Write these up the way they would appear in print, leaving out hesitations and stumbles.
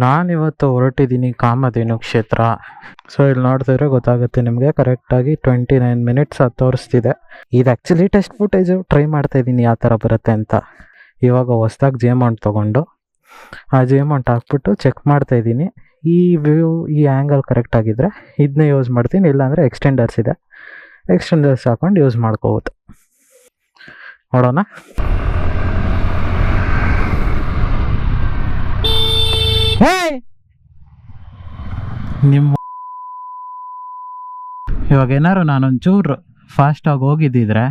ನಾನಿವತ್ತು ಹೊರಟಿದ್ದೀನಿ ಕಾಮಧೇನು ಕ್ಷೇತ್ರ. ಸೊ ಇಲ್ಲಿ ನೋಡ್ತಿದ್ರೆ ಗೊತ್ತಾಗುತ್ತೆ ನಿಮಗೆ, ಕರೆಕ್ಟಾಗಿ 29 ಮಿನಿಟ್ಸ್ ಅದು ತೋರಿಸ್ತಿದೆ. ಇದು ಆ್ಯಕ್ಚುಲಿ ಟೆಸ್ಟ್ ಫುಟೇಜು ಟ್ರೈ ಮಾಡ್ತಾ ಇದ್ದೀನಿ ಯಾವ ಥರ ಬರುತ್ತೆ ಅಂತ. ಇವಾಗ ಹೊಸ್ದಾಗಿ ಜೇಮೌಂಟ್ ತೊಗೊಂಡು ಆ ಜೇಮೌಂಟ್ ಹಾಕ್ಬಿಟ್ಟು ಚೆಕ್ ಮಾಡ್ತಾ ಇದ್ದೀನಿ. ಈ ವ್ಯೂ, ಈ ಆ್ಯಂಗಲ್ ಕರೆಕ್ಟಾಗಿದ್ದರೆ ಇದನ್ನೇ ಯೂಸ್ ಮಾಡ್ತೀನಿ, ಇಲ್ಲಾಂದರೆ ಎಕ್ಸ್ಟೆಂಡರ್ಸ್ ಇದೆ, ಎಕ್ಸ್ಟೆಂಡರ್ಸ್ ಹಾಕೊಂಡು ಯೂಸ್ ಮಾಡ್ಕೋಬೋದು. ನೋಡೋಣ. ನಿಮ್ಮ ಇವಾಗ ಏನಾರು ನಾನೊಂಚೂರು ಫಾಸ್ಟಾಗಿ ಹೋಗಿದ್ದಿದ್ರೆ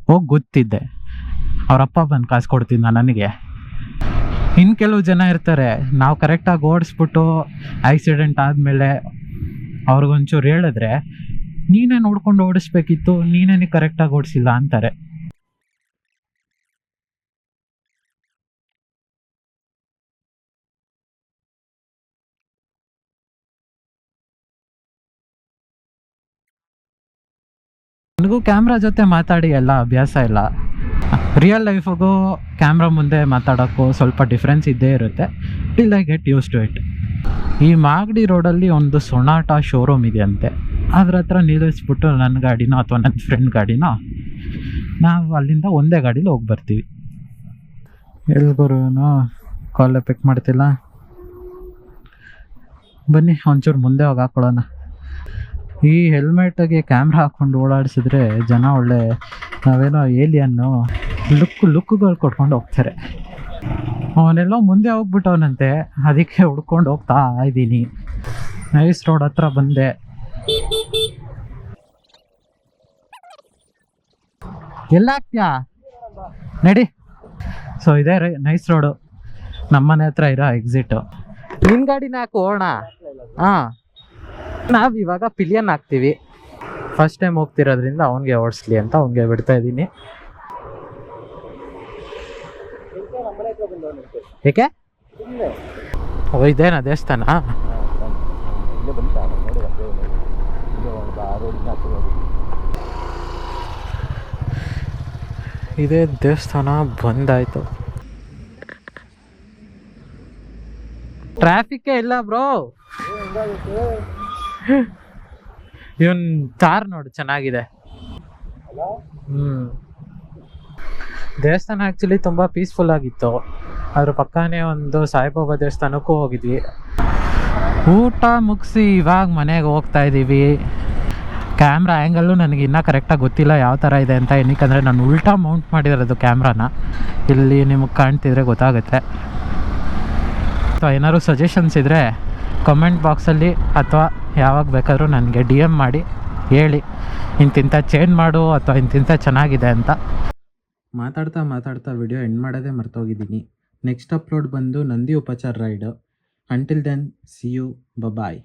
ಹೋಗಿ ಗೊತ್ತಿದ್ದೆ, ಅವರಪ್ಪ ಬಂದು ಕಾಸು ಕೊಡ್ತಿದ್ದ ನನಗೆ. ಇನ್ನು ಕೆಲವು ಜನ ಇರ್ತಾರೆ, ನಾವು ಕರೆಕ್ಟಾಗಿ ಓಡಿಸ್ಬಿಟ್ಟು ಆಕ್ಸಿಡೆಂಟ್ ಆದಮೇಲೆ ಅವ್ರಿಗೊಂಚೂರು ಹೇಳಿದ್ರೆ ನೀನೇ ನೋಡ್ಕೊಂಡು ಓಡಿಸ್ಬೇಕಿತ್ತು, ನೀನೇ ಕರೆಕ್ಟಾಗಿ ಓಡಿಸಿಲ್ಲ ಅಂತಾರೆ. ನನಗೂ ಕ್ಯಾಮ್ರಾ ಜೊತೆ ಮಾತಾಡಿ ಎಲ್ಲ ಅಭ್ಯಾಸ ಇಲ್ಲ. ರಿಯಲ್ ಲೈಫಿಗೂ ಕ್ಯಾಮ್ರಾ ಮುಂದೆ ಮಾತಾಡೋಕ್ಕೂ ಸ್ವಲ್ಪ ಡಿಫ್ರೆನ್ಸ್ ಇದ್ದೇ ಇರುತ್ತೆ. Till I get use to it. ಈ ಮಾಗಡಿ ರೋಡಲ್ಲಿ ಒಂದು ಸೊನಾಟ ಶೋರೂಮ್ ಇದೆಯಂತೆ. ಅದ್ರ ಹತ್ರ ನಿಲ್ಲಿಸ್ಬಿಟ್ಟು ನನ್ನ ಗಾಡಿನೋ ಅಥವಾ ನನ್ನ ಫ್ರೆಂಡ್ ಗಾಡಿನೋ ನಾವು ಅಲ್ಲಿಂದ ಒಂದೇ ಗಾಡೀಲಿ ಹೋಗಿ ಬರ್ತೀವಿ. ಎಲ್ಗುರುನೋ ಕಾಲೇ ಪಿಕ್ ಮಾಡ್ತಿಲ್ಲ. ಬನ್ನಿ ಒಂಚೂರು ಮುಂದೆ ಹೋಗಿ ಹಾಕೊಳ್ಳೋಣ. ಈ ಹೆಲ್ಮೆಟ್ಗೆ ಕ್ಯಾಮ್ರಾ ಹಾಕ್ಕೊಂಡು ಓಡಾಡಿಸಿದ್ರೆ ಜನ ಒಳ್ಳೆ ನಾವೇನೋ ಏಲಿಯನ್ನು ಲುಕ್ಗಳು ಕೊಟ್ಕೊಂಡು ಹೋಗ್ತಾರೆ. ಅವನೆಲ್ಲೋ ಮುಂದೆ ಹೋಗ್ಬಿಟ್ಟವನಂತೆ, ಅದಕ್ಕೆ ಹುಡ್ಕೊಂಡು ಹೋಗ್ತಾ ಇದ್ದೀನಿ. ನೈಸ್ ರೋಡ್ ಹತ್ರ ಬಂದೆ. ಎಲ್ಲ ಹಾಕ್ತೀಯಾ ನಡಿ. ಸೊ ಇದೇ ನೈಸ್ ರೋಡು, ನಮ್ಮನೆ ಹತ್ರ ಇರೋ ಎಕ್ಸಿಟು. ನಿನ್ನ ಗಾಡಿನ ಹಾಕು ಹೋಗೋಣ. ಹಾಂ, ನಾವು ಇವಾಗ ಪಿಲಿಯನ್ ಹಾಕ್ತೀವಿ. ಫಸ್ಟ್ ಟೈಮ್ ಹೋಗ್ತಿರೋದ್ರಿಂದ ಅವನಿಗೆ ಓಡಿಸ್ಲಿ ಅಂತ ಅವನಿಗೆ ಬಿಡ್ತಾ ಇದ್ದೀನಿ. ಏಕೆ? ಓ, ಇದೇನಾ ದೇವಸ್ಥಾನ? ಇದೇ ದೇವಸ್ಥಾನ ಬಂದಾಯ್ತು. ಟ್ರಾಫಿಕ್ಕೇ ಇಲ್ಲ ಬ್ರೋ. ಇವನ್ ಕಾರ್ ನೋಡು ಚೆನ್ನಾಗಿದೆ. ದೇವಸ್ಥಾನ ಆ್ಯಕ್ಚುಲಿ ತುಂಬ ಪೀಸ್ಫುಲ್ ಆಗಿತ್ತು. ಅದ್ರ ಪಕ್ಕನೇ ಒಂದು ಸಾಯಿಬಾಬಾ ದೇವಸ್ಥಾನಕ್ಕೂ ಹೋಗಿದ್ವಿ. ಊಟ ಮುಗಿಸಿ ಇವಾಗ ಮನೆಗೆ ಹೋಗ್ತಾ ಇದ್ದೀವಿ. ಕ್ಯಾಮ್ರಾ ಆ್ಯಂಗಲ್ಲು ನನಗೆ ಇನ್ನೂ ಕರೆಕ್ಟಾಗಿ ಗೊತ್ತಿಲ್ಲ ಯಾವ ಥರ ಇದೆ ಅಂತ. ಏನಕ್ಕಂದರೆ ನಾನು ಉಲ್ಟಾ ಮೌಂಟ್ ಮಾಡಿರೋದು ಕ್ಯಾಮ್ರಾನ. ಇಲ್ಲಿ ನಿಮಗೆ ಕಾಣ್ತಿದ್ರೆ ಗೊತ್ತಾಗುತ್ತೆ. ಅಥವಾ ಏನಾದ್ರು ಸಜೆಷನ್ಸ್ ಇದ್ದರೆ ಕಮೆಂಟ್ ಬಾಕ್ಸಲ್ಲಿ ಅಥವಾ ಯಾವಾಗ ಬೇಕಾದರೂ ನನಗೆ DM ಮಾಡಿ ಹೇಳಿ, ಇಂತಿಂಥ ಚೇಂಜ್ ಮಾಡು ಅಥವಾ ಇಂತಿಂಥ ಚೆನ್ನಾಗಿದೆ ಅಂತ. ಮಾತಾಡ್ತಾ ವಿಡಿಯೋ ಎಂಡ್ ಮಾಡೋದೇ ಮರ್ತೋಗಿದ್ದೀನಿ. ನೆಕ್ಸ್ಟ್ ಅಪ್ಲೋಡ್ ಬಂದು ನಂದಿ ಉಪಚಾರ ride. Until then see you, bye.